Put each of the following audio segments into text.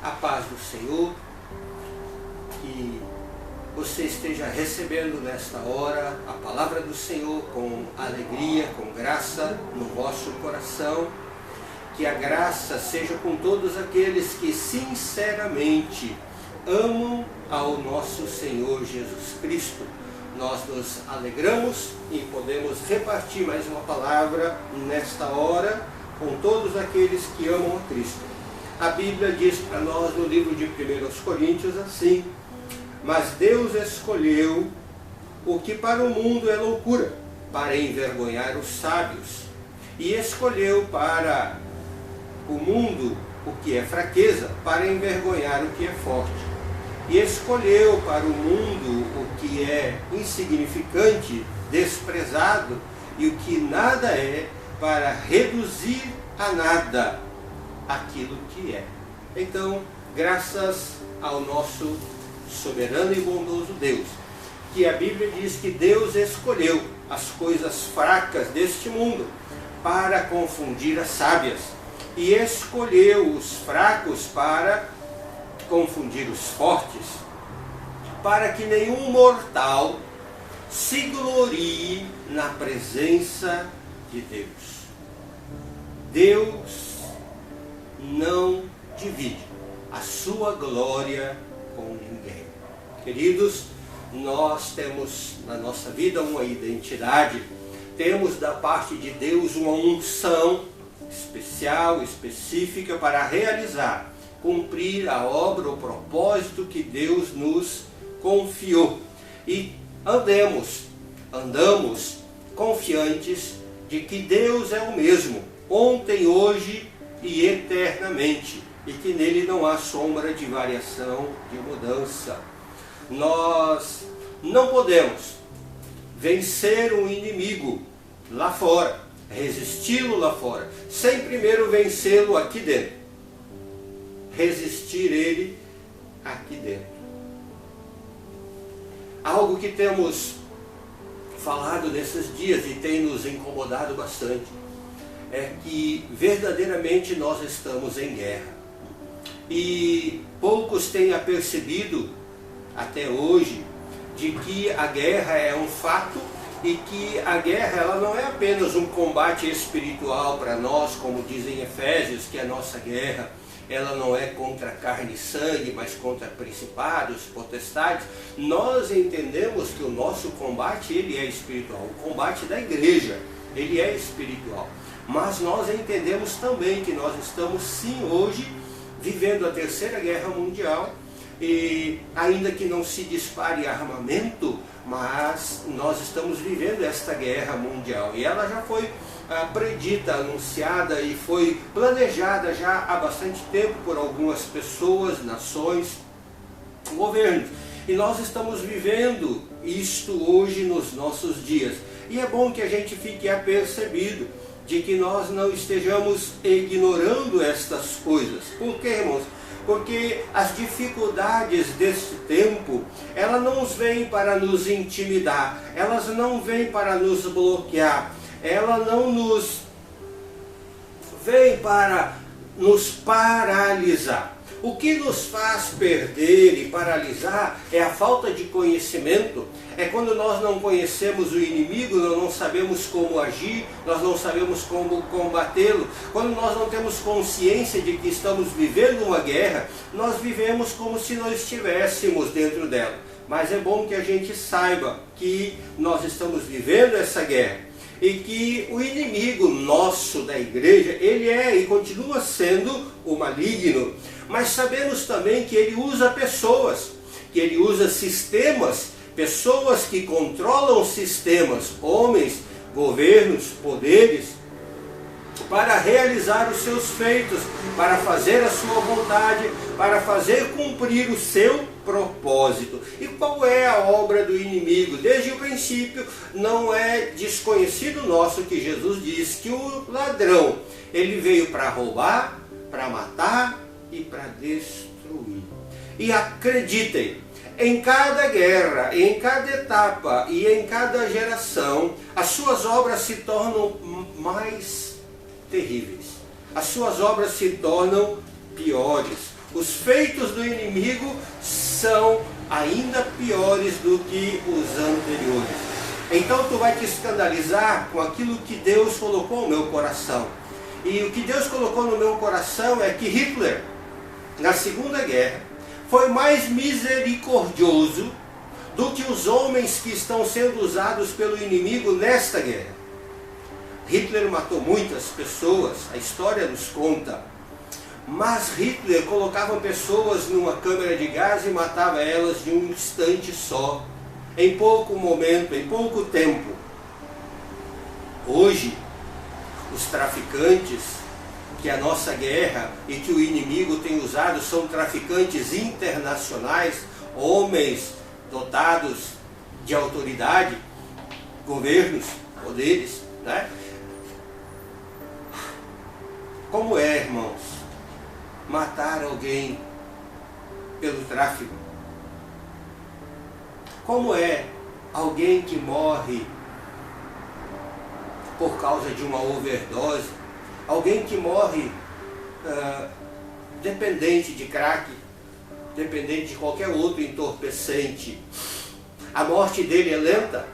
A paz do Senhor, que você esteja recebendo nesta hora a palavra do Senhor com alegria, com graça no vosso coração. Que a graça seja com todos aqueles que sinceramente amam ao nosso Senhor Jesus Cristo. Nós nos alegramos e podemos repartir mais uma palavra nesta hora com todos aqueles que amam a Cristo. A Bíblia diz para nós no livro de 1 Coríntios assim: mas Deus escolheu o que para o mundo é loucura, para envergonhar os sábios, e escolheu para o mundo o que é fraqueza, para envergonhar o que é forte. E escolheu para o mundo o que é insignificante, desprezado, e o que nada é, para reduzir a nada aquilo que é. Então, graças ao nosso soberano e bondoso Deus, que a Bíblia diz que Deus escolheu as coisas fracas deste mundo para confundir as sábias, e escolheu os fracos para confundir os fortes, para que nenhum mortal se glorie na presença de Deus. Deus não divide a sua glória com ninguém. Queridos, nós temos na nossa vida uma identidade, temos da parte de Deus uma unção especial, específica para realizar, cumprir a obra, o propósito que Deus nos confiou. E andamos confiantes de que Deus é o mesmo, ontem, hoje e eternamente, e que nele não há sombra de variação, de mudança. Nós não podemos vencer um inimigo lá fora, resisti-lo lá fora, sem primeiro vencê-lo aqui dentro. Resistir ele aqui dentro. Algo que temos falado nesses dias e tem nos incomodado bastante é que verdadeiramente nós estamos em guerra. E poucos têm apercebido até hoje de que a guerra é um fato e que a guerra ela não é apenas um combate espiritual para nós, como dizem Efésios, que a nossa guerra ela não é contra carne e sangue, mas contra principados, potestades. Nós entendemos que o nosso combate ele é espiritual, o combate da igreja ele é espiritual. Mas nós entendemos também que nós estamos sim hoje vivendo a Terceira Guerra Mundial, e ainda que não se dispare armamento, mas nós estamos vivendo esta guerra mundial, e ela já foi predita, anunciada e foi planejada já há bastante tempo por algumas pessoas, nações, governos, e nós estamos vivendo isto hoje nos nossos dias, e é bom que a gente fique apercebido de que nós não estejamos ignorando estas coisas. Por quê, irmãos? Porque as dificuldades deste tempo, elas não vêm para nos intimidar, elas não vêm para nos bloquear, elas não nos vêm para nos paralisar. O que nos faz perder e paralisar é a falta de conhecimento, é quando nós não conhecemos o inimigo, nós não sabemos como agir, nós não sabemos como combatê-lo. Quando nós não temos consciência de que estamos vivendo uma guerra, nós vivemos como se não estivéssemos dentro dela. Mas é bom que a gente saiba que nós estamos vivendo essa guerra e que o inimigo nosso da igreja, ele é e continua sendo o maligno. Mas sabemos também que ele usa pessoas, que ele usa sistemas, pessoas que controlam sistemas, homens, governos, poderes, para realizar os seus feitos, para fazer a sua vontade, para fazer cumprir o seu propósito. E qual é a obra do inimigo? Desde o princípio, não é desconhecido nosso que Jesus diz que o ladrão, ele veio para roubar, para matar e para destruir. E acreditem, em cada guerra, em cada etapa e em cada geração, as suas obras se tornam mais terríveis. As suas obras se tornam piores. Os feitos do inimigo são ainda piores do que os anteriores. Então tu vai te escandalizar com aquilo que Deus colocou no meu coração. E o que Deus colocou no meu coração é que Hitler, na Segunda Guerra, foi mais misericordioso do que os homens que estão sendo usados pelo inimigo nesta guerra. Hitler matou muitas pessoas, a história nos conta. Mas Hitler colocava pessoas numa câmara de gás e matava elas de um instante só, em pouco momento, em pouco tempo. Hoje, os traficantes que a nossa guerra e que o inimigo tem usado são traficantes internacionais, homens dotados de autoridade, governos, poderes, né? Como é, irmãos, matar alguém pelo tráfico? Como é alguém que morre por causa de uma overdose? Alguém que morre dependente de crack, dependente de qualquer outro entorpecente. A morte dele é lenta,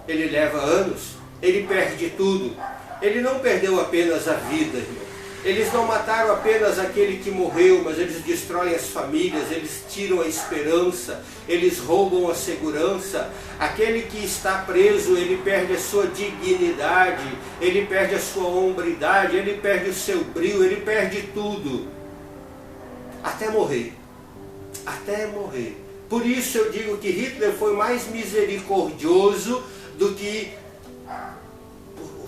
ele leva anos, ele perde tudo. Ele não perdeu apenas a vida, irmão. Eles não mataram apenas aquele que morreu, mas eles destroem as famílias, eles tiram a esperança, eles roubam a segurança. Aquele que está preso, ele perde a sua dignidade, ele perde a sua hombridade, ele perde o seu brilho, ele perde tudo. Até morrer. Até morrer. Por isso eu digo que Hitler foi mais misericordioso do que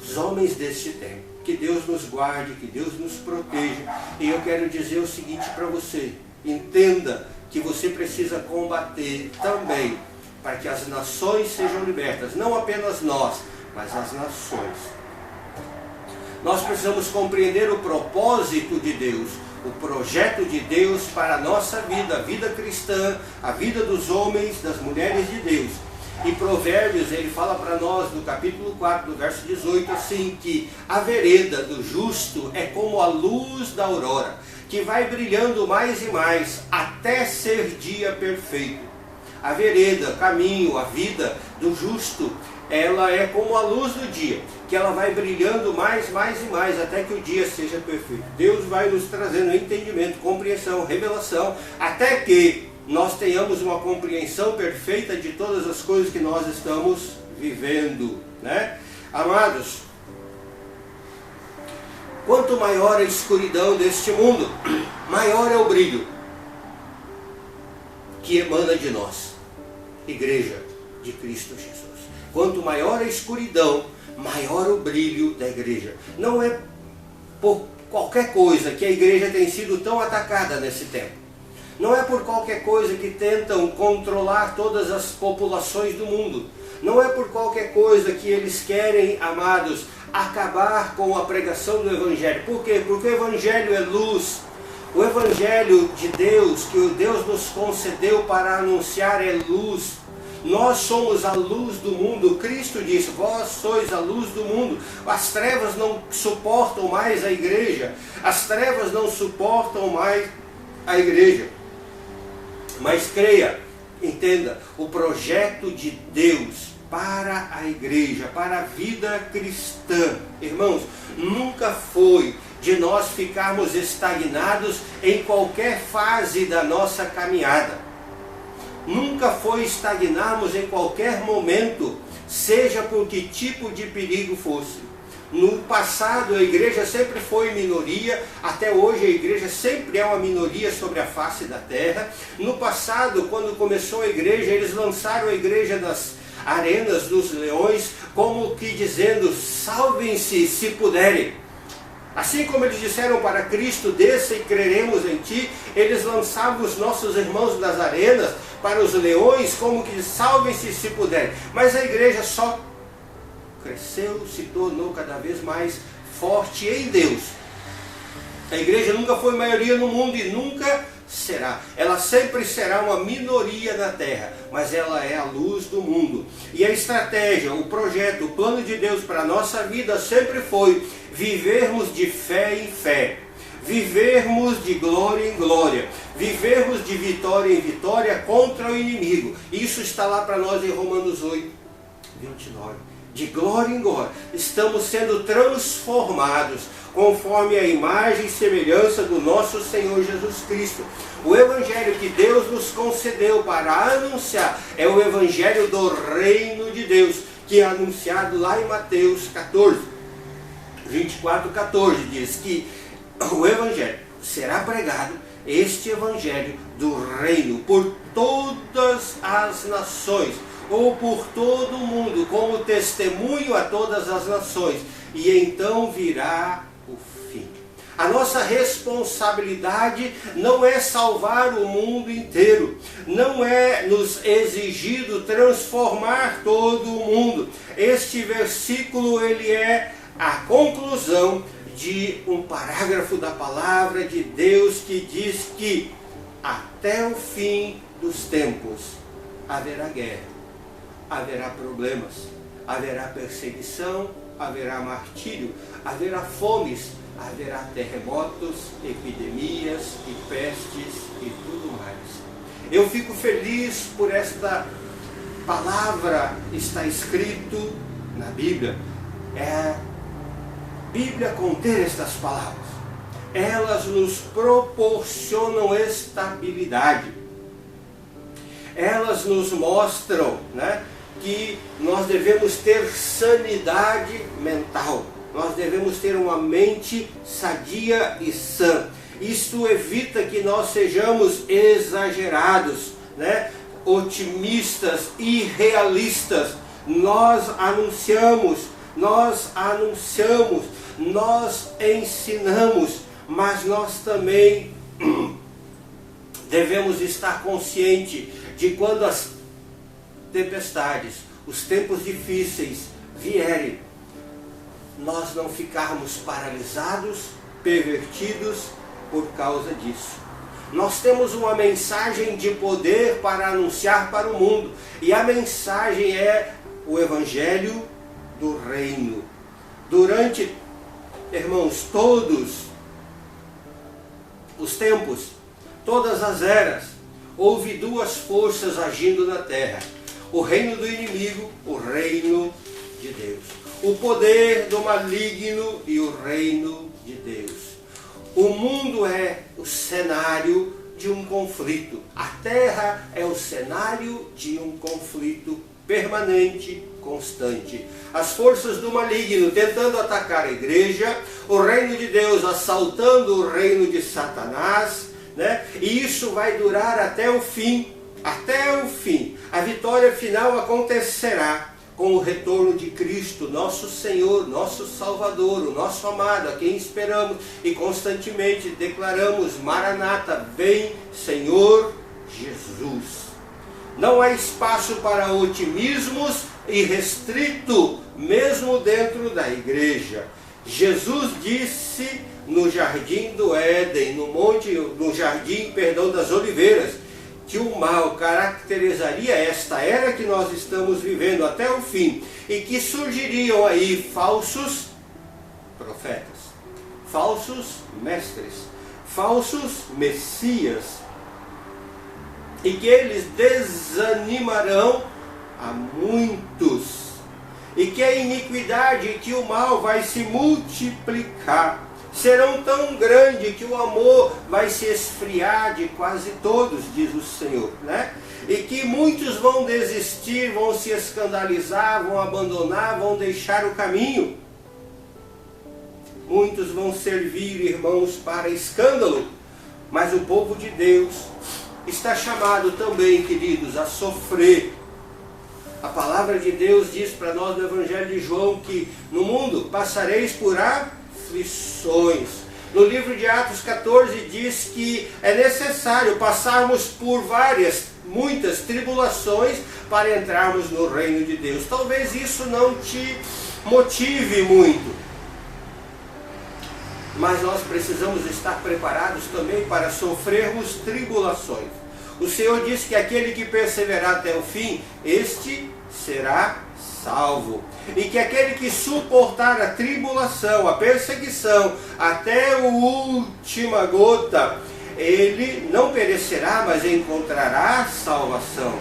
os homens deste tempo. Que Deus nos guarde, que Deus nos proteja. E eu quero dizer o seguinte para você: entenda que você precisa combater também para que as nações sejam libertas. Não apenas nós, mas as nações. Nós precisamos compreender o propósito de Deus, o projeto de Deus para a nossa vida, a vida cristã, a vida dos homens, das mulheres de Deus. E Provérbios, ele fala para nós no capítulo 4, do verso 18, assim, que a vereda do justo é como a luz da aurora, que vai brilhando mais e mais, até ser dia perfeito. A vereda, caminho, a vida do justo, ela é como a luz do dia, que ela vai brilhando mais e mais, até que o dia seja perfeito. Deus vai nos trazendo entendimento, compreensão, revelação, até que nós tenhamos uma compreensão perfeita de todas as coisas que nós estamos vivendo, né? Amados, quanto maior a escuridão deste mundo, maior é o brilho que emana de nós, Igreja de Cristo Jesus. Quanto maior a escuridão, maior o brilho da igreja. Não é por qualquer coisa que a igreja tem sido tão atacada nesse tempo. Não é por qualquer coisa que tentam controlar todas as populações do mundo. Não é por qualquer coisa que eles querem, amados, acabar com a pregação do Evangelho. Por quê? Porque o Evangelho é luz. O Evangelho de Deus, que Deus nos concedeu para anunciar, é luz. Nós somos a luz do mundo. Cristo disse: vós sois a luz do mundo. As trevas não suportam mais a igreja. As trevas não suportam mais a igreja. Mas creia, entenda, o projeto de Deus para a igreja, para a vida cristã, irmãos, nunca foi de nós ficarmos estagnados em qualquer fase da nossa caminhada. Nunca foi estagnarmos em qualquer momento, seja por que tipo de perigo fosse. No passado a igreja sempre foi minoria, até hoje a igreja sempre é uma minoria sobre a face da terra. No passado, quando começou a igreja, eles lançaram a igreja nas arenas dos leões, como que dizendo: salvem-se se puderem. Assim como eles disseram para Cristo: desça e creremos em ti, eles lançavam os nossos irmãos nas arenas para os leões, como que salvem-se se puderem. Mas a igreja só cresceu, se tornou cada vez mais forte em Deus. A igreja nunca foi maioria no mundo e nunca será. Ela sempre será uma minoria na terra, mas ela é a luz do mundo. E a estratégia, o projeto, o plano de Deus para a nossa vida sempre foi vivermos de fé em fé. vivermos de glória em glória, vivermos de vitória em vitória contra o inimigo. Isso está lá para nós em Romanos 8, 29. De glória em glória, estamos sendo transformados conforme a imagem e semelhança do nosso Senhor Jesus Cristo. O Evangelho que Deus nos concedeu para anunciar é o Evangelho do Reino de Deus, que é anunciado lá em Mateus 14, 24, 14, diz que o Evangelho será pregado, este Evangelho do Reino, por todas as nações, ou por todo o mundo, como testemunho a todas as nações, e então virá o fim. A nossa responsabilidade não é salvar o mundo inteiro, não é nos exigido transformar todo o mundo. Este versículo ele é a conclusão de um parágrafo da palavra de Deus que diz que até o fim dos tempos haverá guerra, haverá problemas, haverá perseguição, haverá martírio, haverá fomes, haverá terremotos, epidemias e pestes e tudo mais. Eu fico feliz por esta palavra está escrito na Bíblia. É a Bíblia conter estas palavras. Elas nos proporcionam estabilidade. Elas nos mostram, que nós devemos ter sanidade mental. Nós devemos ter uma mente sadia e sã. Isso evita que nós sejamos exagerados, otimistas, irrealistas. Nós anunciamos, nós ensinamos, mas nós também devemos estar conscientes de quando as tempestades, os tempos difíceis vierem, nós não ficarmos paralisados, pervertidos por causa disso. Nós temos uma mensagem de poder para anunciar para o mundo, e a mensagem é o Evangelho do Reino. Durante, irmãos, todos os tempos, todas as eras, houve duas forças agindo na terra: o reino do inimigo, o reino de Deus. O poder do maligno e o reino de Deus. O mundo é o cenário de um conflito. A terra é o cenário de um conflito permanente, constante. As forças do maligno tentando atacar a igreja, o reino de Deus assaltando o reino de Satanás, E isso vai durar até o fim. Até o fim. A vitória final acontecerá com o retorno de Cristo, nosso Senhor, nosso Salvador, o nosso amado, a quem esperamos e constantemente declaramos: Maranata, vem Senhor Jesus. Não há espaço para otimismos irrestrito, mesmo dentro da igreja. Jesus disse no jardim do Éden, no jardim das oliveiras, que o mal caracterizaria esta era que nós estamos vivendo até o fim, e que surgiriam aí falsos profetas, falsos mestres, falsos messias, e que eles desanimarão a muitos, e que a iniquidade e que o mal vai se multiplicar, serão tão grandes que o amor vai se esfriar de quase todos, diz o Senhor, E que muitos vão desistir, vão se escandalizar, vão abandonar, vão deixar o caminho. Muitos vão servir, irmãos, para escândalo, mas o povo de Deus está chamado também, queridos, a sofrer. A palavra de Deus diz para nós no Evangelho de João que no mundo passareis por aflições. No livro de Atos 14 diz que é necessário passarmos por muitas tribulações para entrarmos no reino de Deus. Talvez isso não te motive muito, mas nós precisamos estar preparados também para sofrermos tribulações. O Senhor disse que aquele que perseverar até o fim, este será salvo. E que aquele que suportar a tribulação, a perseguição, até a última gota, ele não perecerá, mas encontrará salvação.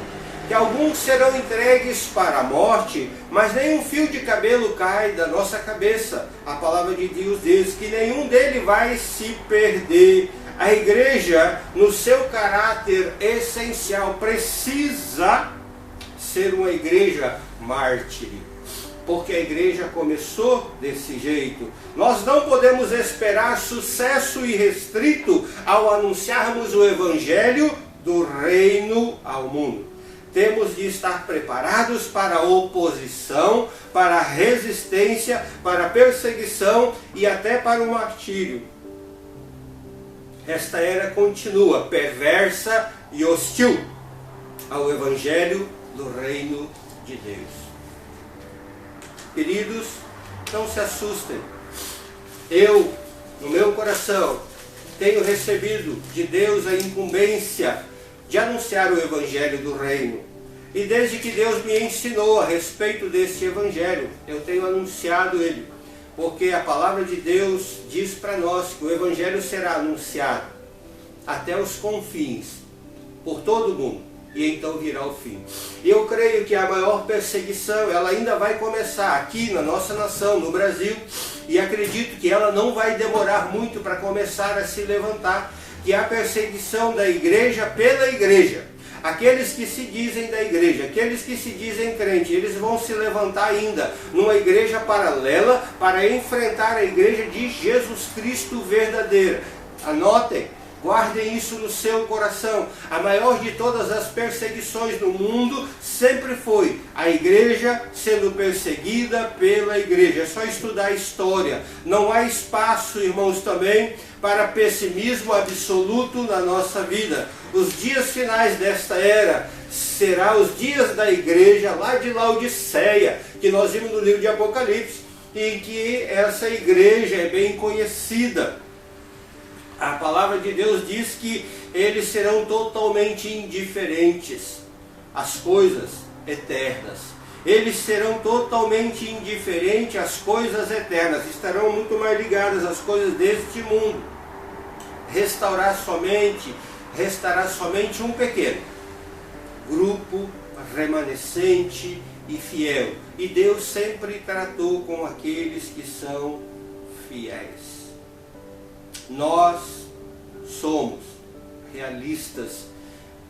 Que alguns serão entregues para a morte, mas nenhum fio de cabelo cai da nossa cabeça. A palavra de Deus diz que nenhum dele vai se perder. A igreja, no seu caráter essencial, precisa ser uma igreja mártir, porque a igreja começou desse jeito. Nós não podemos esperar sucesso irrestrito ao anunciarmos o evangelho do reino ao mundo. Temos de estar preparados para a oposição, para a resistência, para a perseguição e até para o martírio. Esta era continua perversa e hostil ao evangelho do reino de Deus. Queridos, não se assustem. Eu, no meu coração, tenho recebido de Deus a incumbência de anunciar o evangelho do reino. E desde que Deus me ensinou a respeito desse evangelho, eu tenho anunciado ele. Porque a palavra de Deus diz para nós que o evangelho será anunciado até os confins, por todo o mundo, e então virá o fim. E eu creio que a maior perseguição, ela ainda vai começar aqui na nossa nação, no Brasil, e acredito que ela não vai demorar muito para começar a se levantar, que é a perseguição da igreja pela igreja. Aqueles que se dizem da igreja, aqueles que se dizem crente, eles vão se levantar ainda numa igreja paralela para enfrentar a igreja de Jesus Cristo verdadeira. Anotem, guardem isso no seu coração. A maior de todas as perseguições no mundo sempre foi a igreja sendo perseguida pela igreja. É só estudar a história. Não há espaço, irmãos, também para pessimismo absoluto na nossa vida. Os dias finais desta era serão os dias da igreja lá de Laodiceia, que nós vimos no livro de Apocalipse, e que essa igreja é bem conhecida. A palavra de Deus diz que eles serão totalmente indiferentes às coisas eternas. Eles serão totalmente indiferentes às coisas eternas. Estarão muito mais ligados às coisas deste mundo. Restará somente um pequeno grupo remanescente e fiel. E Deus sempre tratou com aqueles que são fiéis. Nós somos realistas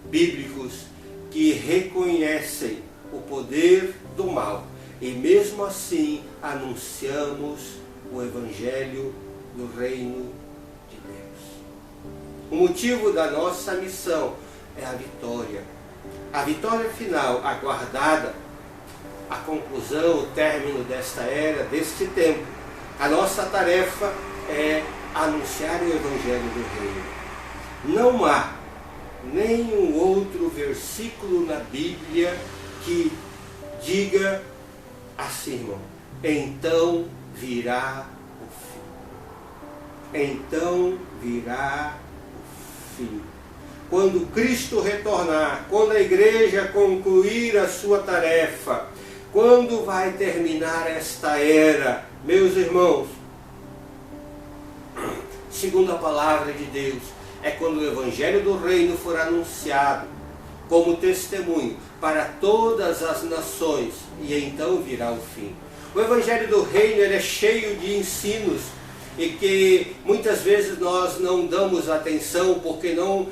bíblicos que reconhecem o poder do mal e mesmo assim anunciamos o evangelho do reino de Deus. O motivo da nossa missão é a vitória final aguardada, a conclusão, o término desta era, deste tempo. A nossa tarefa é anunciar o evangelho do reino. Não há nenhum outro versículo na Bíblia que diga assim, irmão: então virá o fim. Então virá o fim. Quando Cristo retornar, quando a igreja concluir a sua tarefa, quando vai terminar esta era, meus irmãos, segundo a palavra de Deus, é quando o evangelho do reino for anunciado como testemunho para todas as nações, e então virá o fim. O evangelho do reino, ele é cheio de ensinos e que muitas vezes nós não damos atenção porque não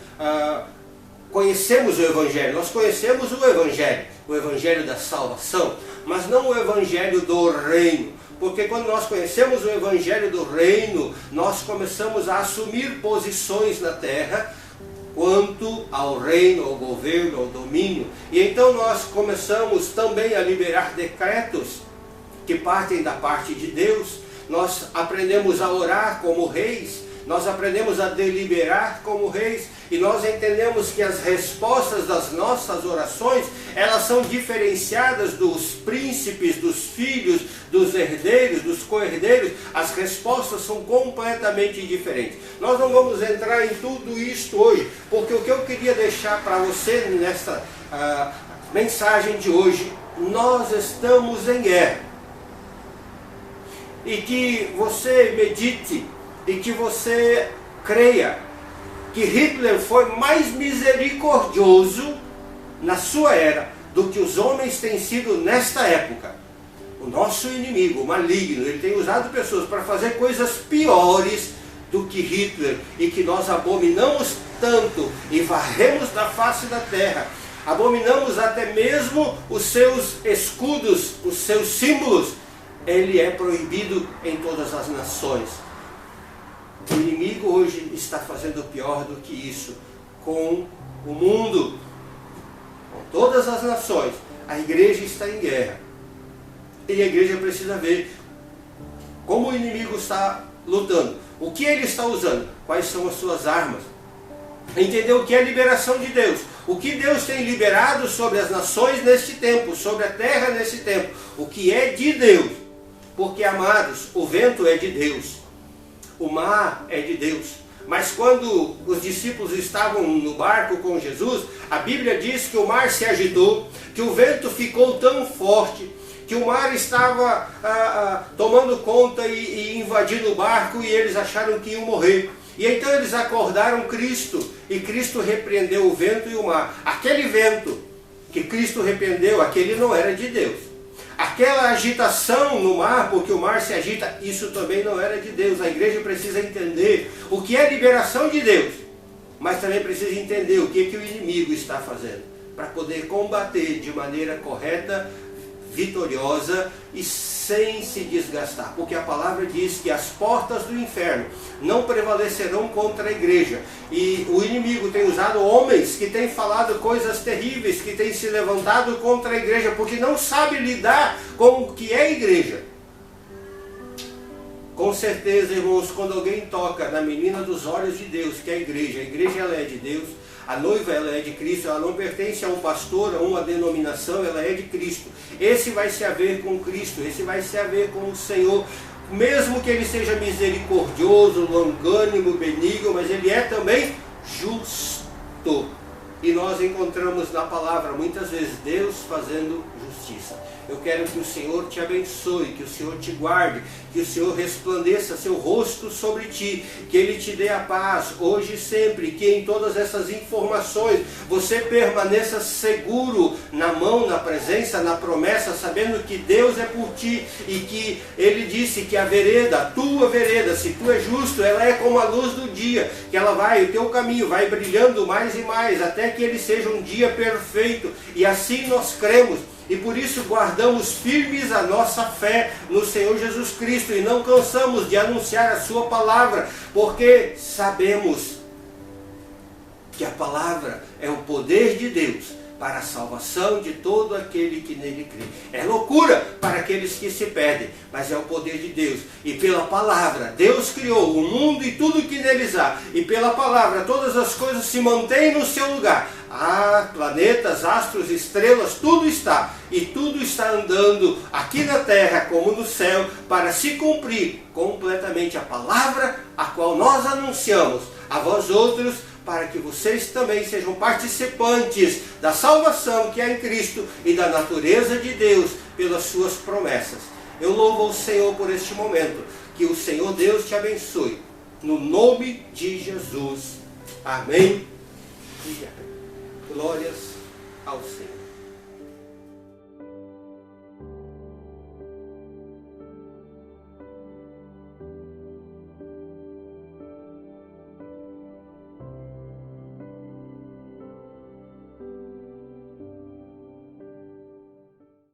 conhecemos o evangelho. Nós conhecemos o evangelho da salvação, mas não o evangelho do reino. Porque quando nós conhecemos o evangelho do reino, nós começamos a assumir posições na terra quanto ao reino, ao governo, ao domínio. E então nós começamos também a liberar decretos que partem da parte de Deus. Nós aprendemos a orar como reis, nós aprendemos a deliberar como reis, e nós entendemos que as respostas das nossas orações, elas são diferenciadas dos príncipes, dos filhos, dos herdeiros, dos co-herdeiros. As respostas são completamente diferentes. Nós não vamos entrar em tudo isto hoje, porque o que eu queria deixar para você nesta mensagem de hoje, nós estamos em guerra. E que você medite e que você creia que Hitler foi mais misericordioso na sua era do que os homens têm sido nesta época. O nosso inimigo, o maligno, ele tem usado pessoas para fazer coisas piores do que Hitler, e que nós abominamos tanto e varremos da face da terra. Abominamos até mesmo os seus escudos, os seus símbolos. Ele é proibido em todas as nações. O inimigo hoje está fazendo pior do que isso com o mundo, com todas as nações. A igreja está em guerra. E a igreja precisa ver como o inimigo está lutando, o que ele está usando, quais são as suas armas. Entender o que é a liberação de Deus, o que Deus tem liberado sobre as nações neste tempo, sobre a terra neste tempo, o que é de Deus. Porque, amados, o vento é de Deus, o mar é de Deus. Mas quando os discípulos estavam no barco com Jesus, a Bíblia diz que o mar se agitou, que o vento ficou tão forte, que o mar estava tomando conta e invadindo o barco, e eles acharam que iam morrer. E então eles acordaram Cristo, e Cristo repreendeu o vento e o mar. Aquele vento que Cristo repreendeu, aquele não era de Deus. Aquela agitação no mar, porque o mar se agita, isso também não era de Deus. A igreja precisa entender o que é liberação de Deus, mas também precisa entender o que o inimigo está fazendo, para poder combater de maneira correta, vitoriosa e sem se desgastar, porque a palavra diz que as portas do inferno não prevalecerão contra a igreja. E o inimigo tem usado homens que têm falado coisas terríveis, que têm se levantado contra a igreja, porque não sabe lidar com o que é a igreja. Com certeza, irmãos, quando alguém toca na menina dos olhos de Deus, que é a igreja ela é de Deus, a noiva ela é de Cristo, ela não pertence a um pastor, a uma denominação, ela é de Cristo. Esse vai se haver com Cristo, esse vai se haver com o Senhor, mesmo que ele seja misericordioso, longânimo, benigno, mas ele é também justo. E nós encontramos na palavra muitas vezes Deus fazendo justiça. Eu quero que o Senhor te abençoe, que o Senhor te guarde, que o Senhor resplandeça seu rosto sobre ti, que Ele te dê a paz, hoje e sempre, que em todas essas informações você permaneça seguro na mão, na presença, na promessa, sabendo que Deus é por ti e que Ele disse que a vereda, a tua vereda, se tu é justo, ela é como a luz do dia, que ela vai, o teu caminho vai brilhando mais e mais, até que ele seja um dia perfeito, e assim nós cremos. E por isso guardamos firmes a nossa fé no Senhor Jesus Cristo e não cansamos de anunciar a sua palavra, porque sabemos que a palavra é o poder de Deus para a salvação de todo aquele que nele crê. É loucura para aqueles que se perdem, mas é o poder de Deus. E pela palavra, Deus criou o mundo e tudo que neles há. E pela palavra, todas as coisas se mantêm no seu lugar. Há planetas, astros, estrelas, tudo está. E tudo está andando aqui na terra como no céu, para se cumprir completamente a palavra a qual nós anunciamos a vós outros, para que vocês também sejam participantes da salvação que há em Cristo e da natureza de Deus pelas suas promessas. Eu louvo o Senhor por este momento. Que o Senhor Deus te abençoe. No nome de Jesus. Amém. E amém. Glórias ao Senhor.